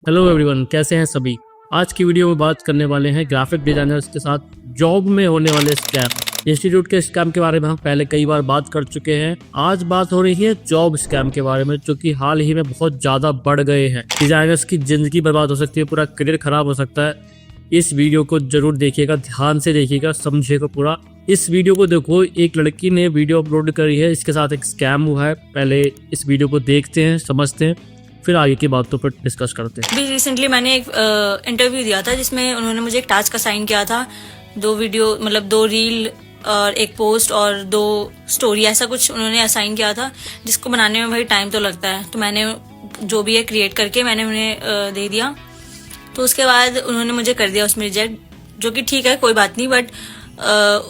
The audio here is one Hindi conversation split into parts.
हेलो एवरीवन, कैसे हैं सभी। आज की वीडियो में बात करने वाले हैं ग्राफिक डिजाइनर्स के साथ जॉब में होने वाले स्कैम। इंस्टीट्यूट के स्कैम के बारे में हम पहले कई बार बात कर चुके हैं। आज बात हो रही है जॉब स्कैम के बारे में, जो कि हाल ही में बहुत ज्यादा बढ़ गए हैं। डिजाइनर्स की जिंदगी बर्बाद हो सकती है, पूरा करियर खराब हो सकता है। इस वीडियो को जरूर देखिएगा, ध्यान से देखिएगा, समझिएगा पूरा। इस वीडियो को देखो, एक लड़की ने वीडियो अपलोड करी है, इसके साथ एक स्कैम हुआ है। पहले इस वीडियो को देखते हैं, समझते हैं, फिर आगे की बातों पर डिस्कस करते हैं। अभी रिसेंटली मैंने एक इंटरव्यू दिया था जिसमें उन्होंने मुझे एक टास्क असाइन किया था। 2 वीडियो मतलब 2 रील और 1 पोस्ट और 2 स्टोरी, ऐसा कुछ उन्होंने असाइन किया था, जिसको बनाने में भाई टाइम तो लगता है। तो मैंने जो भी है क्रिएट करके मैंने उन्हें दे दिया। तो उसके बाद उन्होंने मुझे कर दिया उसमें रिजेक्ट, जो कि ठीक है, कोई बात नहीं। बट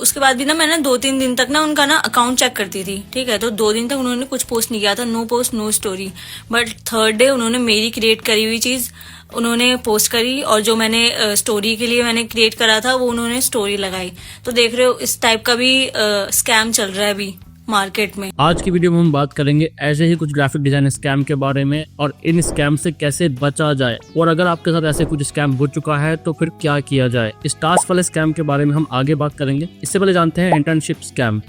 उसके बाद भी ना मैंने 2-3 दिन तक ना उनका ना अकाउंट चेक करती थी, ठीक है। तो 2 दिन तक उन्होंने कुछ पोस्ट नहीं किया था, no post no story. But third day उन्होंने मेरी क्रिएट करी हुई चीज उन्होंने पोस्ट करी, और जो मैंने स्टोरी के लिए मैंने क्रिएट करा था वो उन्होंने स्टोरी लगाई। तो देख रहे हो, इस टाइप का भी स्कैम चल रहा है अभी मार्केट में। आज की वीडियो में हम बात करेंगे ऐसे ही कुछ ग्राफिक डिजाइन स्कैम के बारे में, और इन स्कैम से कैसे बचा जाए, और अगर आपके साथ ऐसे कुछ स्कैम हो चुका है तो फिर क्या किया जाए। इस टास्क वाले स्कैम के बारे में हम आगे बात करेंगे। इससे पहले जानते हैं इंटर्नशिप स्कैम।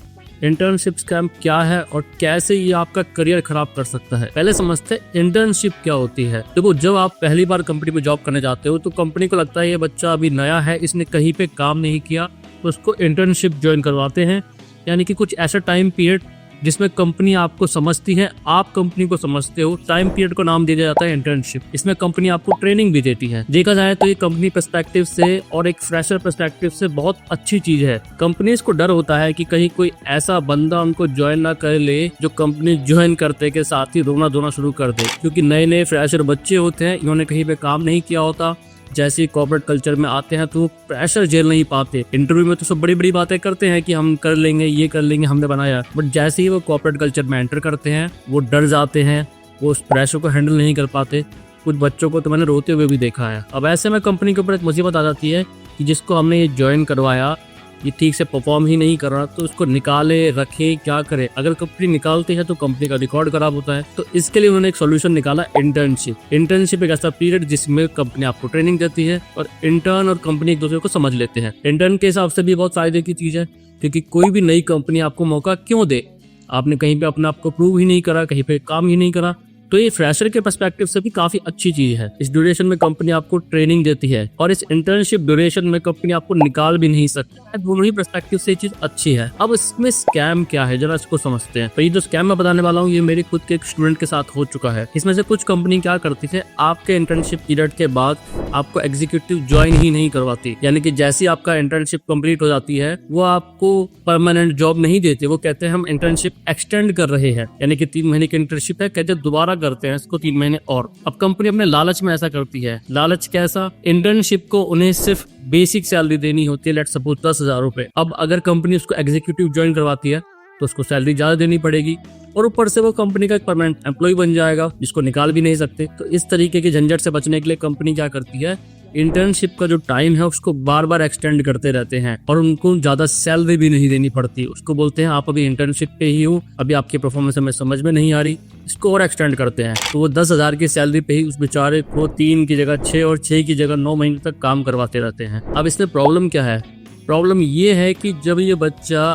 इंटर्नशिप स्कैम क्या है और कैसे ये आपका करियर खराब कर सकता है। पहले समझते हैं इंटर्नशिप क्या होती है। देखो, जब आप पहली बार कंपनी में जॉब करने जाते हो तो कंपनी को लगता है ये बच्चा अभी नया है, इसने कहीं पे काम नहीं किया, तो उसको इंटर्नशिप ज्वाइन करवाते हैं। यानी कि कुछ ऐसा टाइम पीरियड जिसमें कंपनी आपको समझती है, आप कंपनी को समझते हो। टाइम पीरियड को नाम दिया जाता है इंटर्नशिप। इसमें कंपनी आपको ट्रेनिंग भी देती है। देखा जाए तो ये कंपनी पर्सपेक्टिव से और एक फ्रेशर पर्सपेक्टिव से बहुत अच्छी चीज है। कंपनीज को डर होता है कि कहीं कोई ऐसा बंदा उनको ज्वाइन ना कर ले जो कंपनी ज्वाइन करते के साथ ही रोना धोना शुरू कर दे, क्योंकि नए नए फ्रेशर बच्चे होते हैं, इन्होंने कहीं पे काम नहीं किया होता। जैसे कॉर्पोरेट कल्चर में आते हैं तो प्रेशर झेल नहीं पाते। इंटरव्यू में तो सब बड़ी बड़ी बातें करते हैं कि हम कर लेंगे, ये कर लेंगे, हमने बनाया। बट जैसे ही वो कॉर्पोरेट कल्चर में एंटर करते हैं वो डर जाते हैं, वो उस प्रेशर को हैंडल नहीं कर पाते। कुछ बच्चों को तो मैंने रोते हुए भी देखा है। अब ऐसे में कंपनी के ऊपर एक मुसीबत आ जाती है कि जिसको हमने ये ज्वाइन करवाया ये ठीक से परफॉर्म ही नहीं कर रहा, तो उसको निकाले रखे, क्या करे। अगर कंपनी निकालती है तो कंपनी का रिकॉर्ड खराब होता है। तो इसके लिए उन्होंने एक सॉल्यूशन निकाला, इंटर्नशिप। इंटर्नशिप एक ऐसा पीरियड जिसमें कंपनी आपको ट्रेनिंग देती है और इंटर्न और कंपनी एक दूसरे को समझ लेते हैं। इंटर्न के हिसाब से भी बहुत फायदे की चीज है, क्योंकि कोई भी नई कंपनी आपको मौका क्यों दे, आपने कहीं पे अपना आपको प्रूव ही नहीं करा, कहीं पे काम ही नहीं करा, तो ये फ्रेशर के पर्सपेक्टिव से भी काफी अच्छी चीज है। इस ड्यूरेशन में कंपनी आपको ट्रेनिंग देती है और इस इंटर्नशिप ड्यूरेशन में कंपनी आपको निकाल भी नहीं सकती। दोनों ही पर्सपेक्टिव से ये चीज अच्छी है। अब इसमें स्कैम क्या है जरा इसको समझते हैं। तो ये जो स्कैम मैं बताने वाला हूँ ये मेरे खुद के एक स्टूडेंट के साथ हो चुका है। इसमें से कुछ कंपनी क्या करती थे, आपके इंटर्नशिप पीरियड के बाद आपको एग्जीक्यूटिव ज्वाइन ही नहीं करवाती। यानी कि जैसे आपका इंटर्नशिप कंप्लीट हो जाती है वो आपको परमानेंट जॉब नहीं देते। वो कहते हैं हम इंटर्नशिप एक्सटेंड कर रहे हैं, यानी कि 3 महीने की इंटर्नशिप है, कहते हैं दोबारा करते हैं इसको 3 महीने और। अब कंपनी अपने लालच में ऐसा करती है। लालच कैसा, इंटर्नशिप को उन्हें सिर्फ बेसिक सैलरी देनी होती है, लेट्स सपोज 10,000 रुपए। अब अगर कंपनी उसको एग्जीक्यूटिव ज्वाइन करवाती है तो उसको सैलरी ज्यादा देनी पड़ेगी, और ऊपर से वो कंपनी का एक परमानेंट एम्प्लॉय बन जाएगा जिसको निकाल भी नहीं सकते। तो इस तरीके के झंझट से बचने के लिए कंपनी क्या करती है, इंटर्नशिप का जो टाइम है उसको बार बार एक्सटेंड करते रहते हैं, और उनको ज्यादा सैलरी भी नहीं देनी पड़ती। उसको बोलते हैं आप अभी इंटर्नशिप पे ही हो, अभी आपकी परफॉर्मेंस हमें समझ में नहीं आ रही, इसको और एक्सटेंड करते हैं। तो वो 10,000 की सैलरी पे ही उस बेचारे को 3 की जगह 6 और 6 की जगह 9 महीने तक काम करवाते रहते हैं। अब इसमें प्रॉब्लम क्या है, प्रॉब्लम ये है कि जब ये बच्चा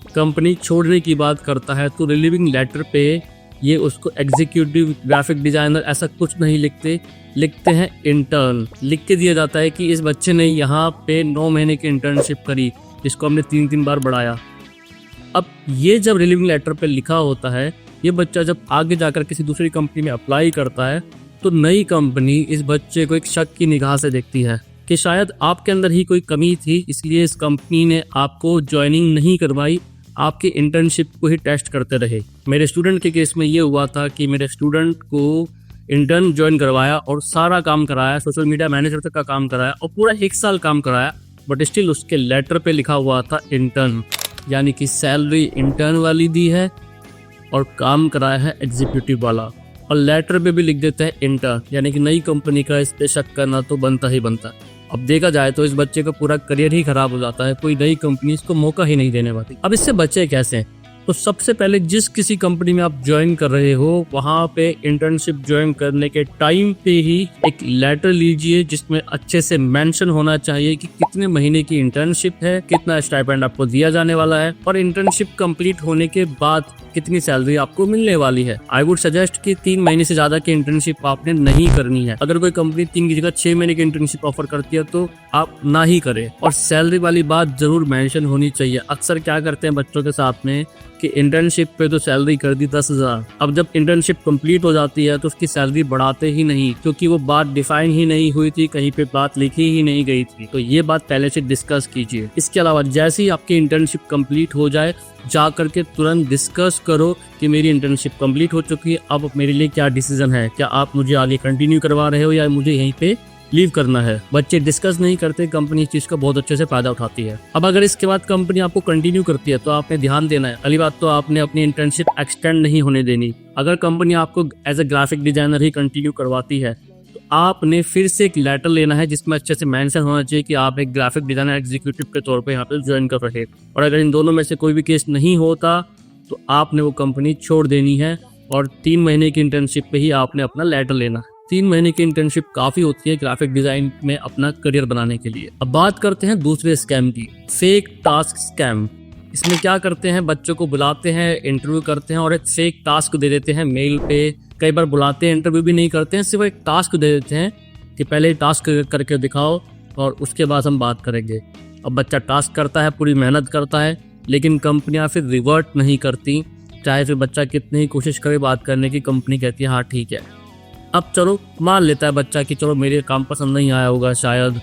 कंपनी छोड़ने की बात करता है तो रिलीविंग लेटर पे ये उसको एग्जीक्यूटिव ग्राफिक डिजाइनर ऐसा कुछ नहीं लिखते, लिखते हैं इंटर्न। लिख के दिया जाता है कि इस बच्चे ने यहाँ पे 9 महीने की इंटर्नशिप करी, जिसको हमने 3-3 बार बढ़ाया। अब ये जब रिलीविंग लेटर पे लिखा होता है, ये बच्चा जब आगे जाकर किसी दूसरी कंपनी में अप्लाई करता है तो नई कंपनी इस बच्चे को एक शक की निगाह से देखती है कि शायद आपके अंदर ही कोई कमी थी, इसलिए इस कंपनी ने आपको ज्वाइनिंग नहीं करवाई, आपकी इंटर्नशिप को ही टेस्ट करते रहे। मेरे स्टूडेंट के केस में ये हुआ था कि मेरे स्टूडेंट को इंटर्न ज्वाइन करवाया और सारा काम कराया, सोशल मीडिया मैनेजर तक का काम कराया और पूरा 1 साल काम कराया, बट स्टिल उसके लेटर पे लिखा हुआ था इंटर्न। यानी कि सैलरी इंटर्न वाली दी है और काम कराया है एग्जीक्यूटिव वाला, और लेटर पे भी लिख देते हैं इंटर्न। यानी कि नई कंपनी का इस पे शक करना तो बनता ही बनता है। अब देखा जाए तो इस बच्चे का पूरा करियर ही खराब हो जाता है, कोई नई कंपनी इसको मौका ही नहीं देने वाली। अब इससे बचे कैसे, तो सबसे पहले जिस किसी कंपनी में आप ज्वाइन कर रहे हो वहां पे इंटर्नशिप ज्वाइन करने के टाइम पे ही एक लेटर लीजिए जिसमें अच्छे से मेंशन होना चाहिए कि कितने महीने की इंटर्नशिप है, कितना स्टाइपेंड आपको दिया जाने वाला है और इंटर्नशिप कंप्लीट होने के बाद कितनी सैलरी आपको मिलने वाली है। आई वुड सजेस्ट कि 3 महीने से ज्यादा की इंटर्नशिप आपने नहीं करनी है। अगर कोई कंपनी 3 की जगह 6 महीने की इंटर्नशिप ऑफर करती है तो आप ना ही करें। और सैलरी वाली बात जरूर मेंशन होनी चाहिए। अक्सर क्या करते हैं बच्चों के साथ में कि इंटर्नशिप पे तो सैलरी कर दी 10,000, अब जब इंटर्नशिप कंप्लीट हो जाती है तो उसकी सैलरी बढ़ाते ही नहीं, क्योंकि वो बात डिफाइन ही नहीं हुई थी, कहीं पे बात लिखी ही नहीं गई थी। तो ये बात पहले से डिस्कस कीजिए। इसके अलावा जैसे ही आपकी इंटर्नशिप कंप्लीट हो जाए जा करके तुरंत डिस्कस करो कि मेरी इंटर्नशिप कंप्लीट हो चुकी है, अब मेरे लिए क्या डिसीजन है, क्या आप मुझे आगे कंटिन्यू करवा रहे हो या मुझे यहीं पे लीव करना है। बच्चे डिस्कस नहीं करते, कंपनी इस चीज का बहुत अच्छे से फायदा उठाती है। अब अगर इसके बाद कंपनी आपको कंटिन्यू करती है तो आपने ध्यान देना है। पहली बात तो आपने अपनी इंटर्नशिप एक्सटेंड नहीं होने देनी। अगर कंपनी आपको एज ए ग्राफिक डिजाइनर ही कंटिन्यू करवाती है तो आपने फिर से एक लेटर लेना है जिसमें अच्छे से मेंशन होना चाहिए कि आप एक ग्राफिक डिजाइनर एग्जीक्यूटिव के तौर पे यहाँ पे ज्वाइन कर रहे हैं। और अगर इन दोनों में से कोई भी केस नहीं होता तो आपने वो कंपनी छोड़ देनी है और 3 महीने की इंटर्नशिप पे ही आपने अपना लेटर लेना है। 3 महीने की इंटर्नशिप काफी होती है ग्राफिक डिजाइन में अपना करियर बनाने के लिए। अब बात करते हैं दूसरे स्कैम की, फेक टास्क स्कैम। इसमें क्या करते हैं, बच्चों को बुलाते हैं, इंटरव्यू करते हैं और एक फेक टास्क दे देते हैं मेल पे। कई बार बुलाते हैं, इंटरव्यू भी नहीं करते हैं, सिर्फ एक टास्क दे देते हैं कि पहले टास्क करके दिखाओ और उसके बाद हम बात करेंगे। अब बच्चा टास्क करता है, पूरी मेहनत करता है, लेकिन कंपनियां फिर रिवर्ट नहीं करती। चाहे फिर बच्चा कितनी ही कोशिश करे बात करने की, कंपनी कहती है हाँ ठीक है। अब चलो मान लेता है बच्चा कि चलो मेरे काम पसंद नहीं आया होगा, शायद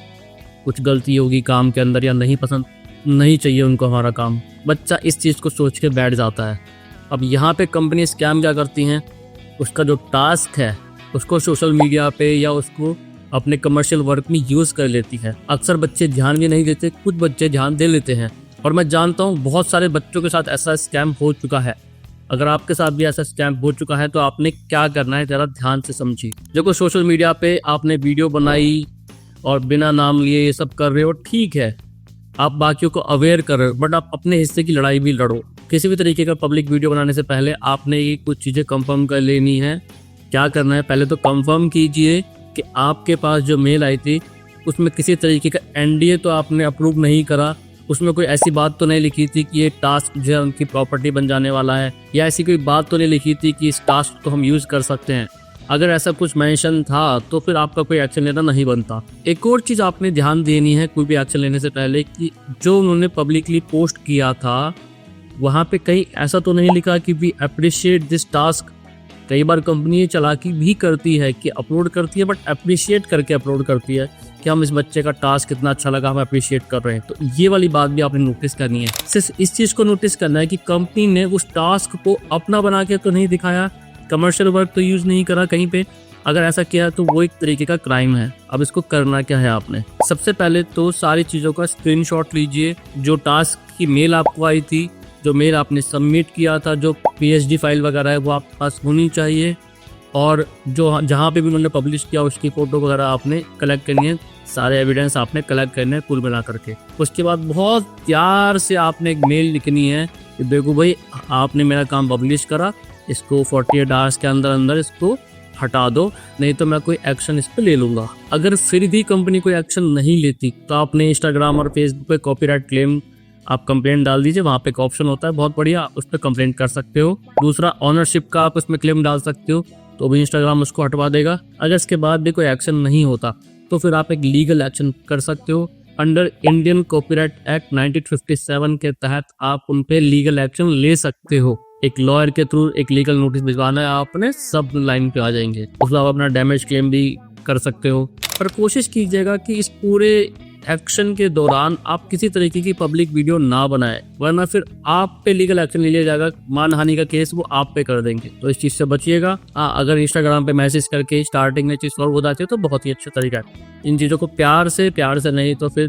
कुछ गलती होगी काम के अंदर या नहीं पसंद नहीं चाहिए उनको हमारा काम। बच्चा इस चीज़ को सोच के बैठ जाता है। अब यहाँ पे कंपनी स्कैम क्या करती हैं, उसका जो टास्क है उसको सोशल मीडिया पे या उसको अपने कमर्शियल वर्क में यूज़ कर लेती है। अक्सर बच्चे ध्यान भी नहीं देते, कुछ बच्चे ध्यान दे लेते हैं और मैं जानता हूँ बहुत सारे बच्चों के साथ ऐसा स्कैम हो चुका है। अगर आपके साथ भी ऐसा स्कैम हो चुका है तो आपने क्या करना है जरा ध्यान से समझिए। देखो सोशल मीडिया पे आपने वीडियो बनाई और बिना नाम लिए ये सब कर रहे हो, ठीक है, आप बाकियों को अवेयर कर रहे हो, बट आप अपने हिस्से की लड़ाई भी लड़ो। किसी भी तरीके का पब्लिक वीडियो बनाने से पहले आपने ये कुछ चीज़ें कंफर्म कर लेनी है। क्या करना है, पहले तो कंफर्म कीजिए कि आपके पास जो मेल आई थी उसमें किसी तरीके का NDA तो आपने अप्रूव नहीं करा, उसमें कोई ऐसी बात तो नहीं लिखी थी कि ये टास्क जो है उनकी प्रॉपर्टी बन जाने वाला है, या ऐसी कोई बात तो नहीं लिखी थी कि इस टास्क को हम यूज़ कर सकते हैं। अगर ऐसा कुछ मेंशन था तो फिर आपका कोई एक्शन लेना नहीं बनता। एक और चीज़ आपने ध्यान देनी है कोई भी एक्शन लेने से पहले कि जो उन्होंने पब्लिकली पोस्ट किया था वहाँ पे कहीं ऐसा तो नहीं लिखा कि वी अप्रिशिएट दिस टास्क। कई बार कंपनी ये चालाकी भी करती है कि अपलोड करती है बट अप्रिशिएट करके अपलोड करती है कि हम इस बच्चे का टास्क कितना अच्छा लगा, हम अप्रिशिएट कर रहे हैं। तो ये वाली बात भी आपने नोटिस करनी है। सिर्फ इस चीज़ को नोटिस करना है कि कंपनी ने उस टास्क को अपना बना के तो नहीं दिखाया, कमर्शियल वर्क तो यूज़ नहीं करा कहीं पे। अगर ऐसा किया तो वो एक तरीके का क्राइम है। अब इसको करना क्या है, आपने सबसे पहले तो सारी चीज़ों का स्क्रीनशॉट लीजिए। जो टास्क की मेल आपको आई थी, जो मेल आपने सबमिट किया था, जो PSD फाइल वगैरह है वो आपके पास होनी चाहिए, और जो जहाँ पे भी उन्होंने पब्लिश किया उसकी फ़ोटो वगैरह आपने कलेक्ट करनी है। सारे एविडेंस आपने कलेक्ट करने हैं कुल मिला करके। उसके बाद बहुत प्यार से आपने एक मेल लिखनी है कि देखो भाई आपने मेरा काम पब्लिश करा, इसको 48 आवर्स के अंदर अंदर इसको हटा दो, नहीं तो मैं कोई एक्शन इस पर ले लूँगा। अगर फिर भी कंपनी कोई एक्शन नहीं लेती तो आपने इंस्टाग्राम और फेसबुक पे कॉपीराइट क्लेम आप कंप्लेंट डाल दीजिए। वहाँ पे एक ऑप्शन होता है बहुत बढ़िया, उस पर कंप्लेंट कर सकते हो। दूसरा ऑनरशिप का आप उसमें क्लेम डाल सकते हो, तो भी इंस्टाग्राम उसको हटवा देगा। अगर इसके बाद भी कोई एक्शन नहीं होता तो फिर आप एक लीगल एक्शन कर सकते हो। अंडर इंडियन कॉपीराइट एक्ट 1957 के तहत आप उन पे लीगल एक्शन ले सकते हो। एक लॉयर के थ्रू एक लीगल नोटिस भिजवाना है आपने, सब लाइन पे आ जाएंगे। उसके बाद अपना डैमेज क्लेम भी कर सकते हो। पर कोशिश कीजिएगा कि इस पूरे एक्शन के दौरान आप किसी तरीके की पब्लिक वीडियो ना बनाएं, वरना फिर आप पे लीगल एक्शन ले लिया जाएगा। मानहानि का केस वो आप पे कर देंगे, तो इस चीज़ से बचिएगा। अगर इंस्टाग्राम पे मैसेज करके स्टार्टिंग में चीज़ सॉल्व हो जाती है तो बहुत ही अच्छा तरीका है। इन चीज़ों को प्यार से नहीं तो फिर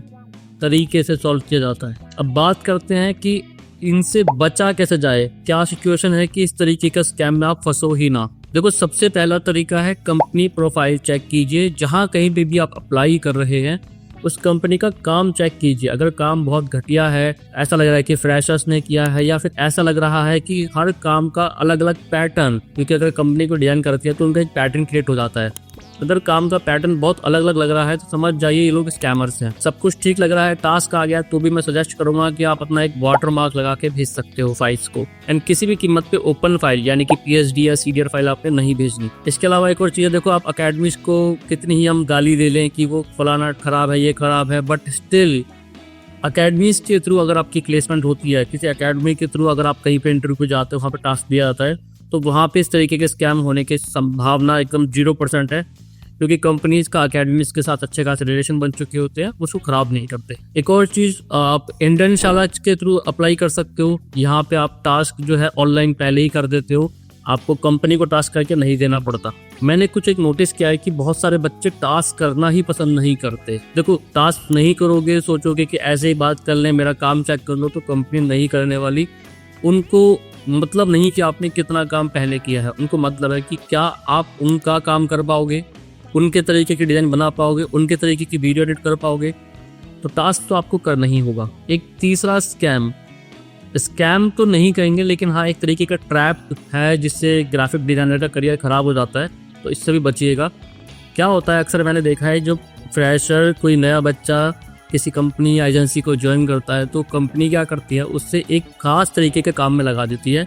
तरीके से सॉल्व किया जाता है। अब बात करते हैं कि इनसे बचा कैसे जाए, क्या सिचुएशन है कि इस तरीके का स्कैम में आप फंसो ही ना। देखो सबसे पहला तरीका है कंपनी प्रोफाइल चेक कीजिए। जहाँ कहीं पे भी आप अप्लाई कर रहे हैं उस कंपनी का काम चेक कीजिए। अगर काम बहुत घटिया है, ऐसा लग रहा है कि फ्रेशर्स ने किया है, या फिर ऐसा लग रहा है कि हर काम का अलग अलग पैटर्न, क्योंकि अगर कंपनी को डिजाइन करती है तो उनका एक पैटर्न क्रिएट हो जाता है। अगर काम का पैटर्न बहुत अलग अलग लग रहा है तो समझ जाइए ये लोग स्कैमर्स हैं। सब कुछ ठीक लग रहा है, टास्क आ गया, तो भी मैं सजेस्ट करूंगा कि आप अपना एक वाटर मार्क लगा के भेज सकते हो फाइल्स को। एंड किसी भी कीमत पे ओपन फाइल यानी कि पीएचडी या सीडीआर फाइल आपने नहीं भेजनी। इसके अलावा एक और चीज़ देखो, आप अकेडमीज को कितनी ही हम गाली दे लें कि वो फलाना खराब है, ये खराब है, बट स्टिल अकेडमीज के थ्रू अगर आपकी प्लेसमेंट होती है, किसी अकेडमी के थ्रू अगर आप कहीं पे इंटरव्यू पे जाते हो, वहाँ पे टास्क दिया जाता है, तो वहाँ पे इस तरीके के स्कैम होने की संभावना एकदम 0% है, क्योंकि कंपनीज का अकेडमीज के साथ अच्छे खासे रिलेशन बन चुके होते हैं, उसको खराब नहीं करते। एक और चीज़, आप इंडियन शाला के थ्रू अप्लाई कर सकते हो। यहाँ पे आप टास्क जो है ऑनलाइन पहले ही कर देते हो, आपको कंपनी को टास्क करके नहीं देना पड़ता। मैंने कुछ एक नोटिस किया है कि बहुत सारे बच्चे टास्क करना ही पसंद नहीं करते। देखो, टास्क नहीं करोगे, सोचोगे कि ऐसे ही बात कर लें, मेरा काम चेक कर लो, तो कंपनी नहीं करने वाली। उनको मतलब नहीं कि आपने कितना काम पहले किया है, उनको मतलब है कि क्या आप उनका काम कर पाओगे, उनके तरीके की डिज़ाइन बना पाओगे, उनके तरीके की वीडियो एडिट कर पाओगे। तो टास्क तो आपको करना ही होगा। एक तीसरा स्कैम तो नहीं कहेंगे, लेकिन हाँ एक तरीके का ट्रैप है जिससे ग्राफिक डिज़ाइनर का करियर ख़राब हो जाता है, तो इससे भी बचिएगा। क्या होता है, अक्सर मैंने देखा है, जब फ्रेशर कोई नया बच्चा किसी कंपनी या एजेंसी को ज्वाइन करता है, तो कंपनी क्या करती है, उससे एक ख़ास तरीके के काम में लगा देती है,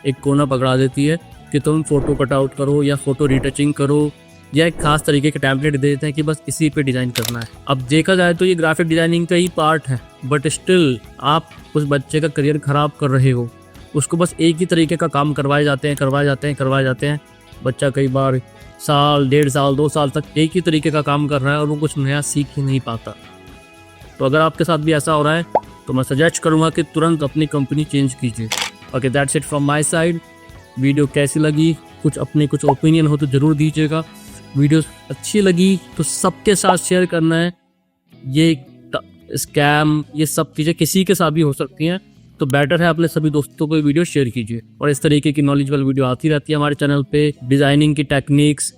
एक कोना पकड़ा देती है कि तुम फ़ोटो कटआउट करो या फ़ोटो रिटचिंग करो, या एक खास तरीके के टेम्पलेट दे देते हैं कि बस इसी पे डिज़ाइन करना है। अब देखा जाए तो ये ग्राफिक डिज़ाइनिंग का ही पार्ट है, बट स्टिल आप उस बच्चे का करियर ख़राब कर रहे हो। उसको बस एक ही तरीके का काम करवाए जाते हैं। बच्चा कई बार साल, 1.5 साल, 2 साल तक एक ही तरीके का काम कर रहा है और वो कुछ नया सीख ही नहीं पाता। तो अगर आपके साथ भी ऐसा हो रहा है तो मैं सजेस्ट करूँगा कि तुरंत अपनी कंपनी चेंज कीजिए। Okay, that's it from my side. Video कैसी लगी, कुछ ओपिनियन हो तो ज़रूर दीजिएगा। वीडियो अच्छी लगी तो सबके साथ शेयर करना है। ये स्कैम, ये सब चीज़ें किसी के साथ भी हो सकती हैं, तो बेटर है अपने सभी दोस्तों को वीडियो शेयर कीजिए। और इस तरीके की नॉलेजेबल वीडियो आती रहती है हमारे चैनल पे, डिज़ाइनिंग की टेक्निक्स,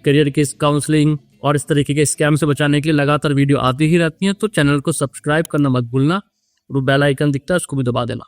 करियर की काउंसलिंग और इस तरीके के स्कैम से बचाने के लिए लगातार वीडियो आती ही रहती हैं। तो चैनल को सब्सक्राइब करना मत भूलना, और बेल आइकन दिखता है उसको भी दबा देना।